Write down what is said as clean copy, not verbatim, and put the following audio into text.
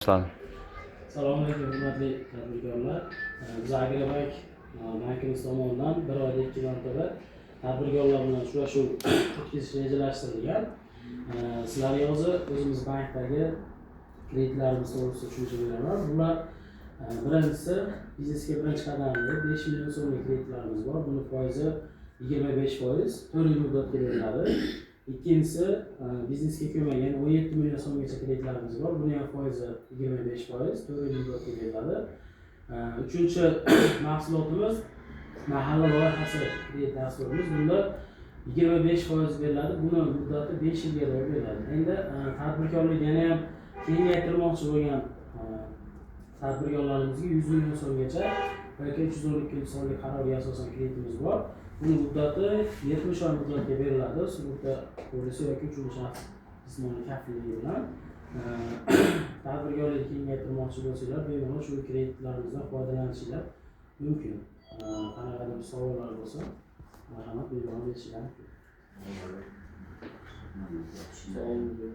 Aslan. Assalomu alaykum hurmatli tadbirkorlar. Biz Agrobank bankimiz tomonidan bir oyda 2 marotaba tadbirkorlar bilan uchrashuv o'tkazish rejalashtirilgan. Sizlarga hozir o'zimiz bankdagi kreditlarimiz to'g'risida tushuncha beraman. Bular birinchisi biznesga birinchi qadamda 5 million so'mlik kreditlarimiz bor. Buni foizi 25%, 4 yil muddatga beriladi. İkincisi biznesga ko'magan 17 million so'mgacha kreditlarimiz bor. Buni ham foizi 25%, 4 yil muddatga beriladi. Uchinchi mahsulotimiz mahalla loyihasi kredit dasturimiz. Bunda 25% beriladi. Buni muddati 5 yilga beriladi. Endi tadbirkorlik yana ham kengaytirmoqchi bo'lgan tadbirkorlarimizga 100 million so'mgacha yoki 312-sonli qarorga asosan kreditimiz bor. Buni muddati 70 oy muddatga beriladi. Sug'urta polisi yoki uchinchi shaxs jismoniy kafilligi bilan tadbirkorlikni kengaytirmoqchi bo'lsanglar, bemalol shu kreditlarimizdan foydalanishingiz mumkin. Qanaqadir bir savollar bo'lsa, marhamat bemalol berishingiz mumkin.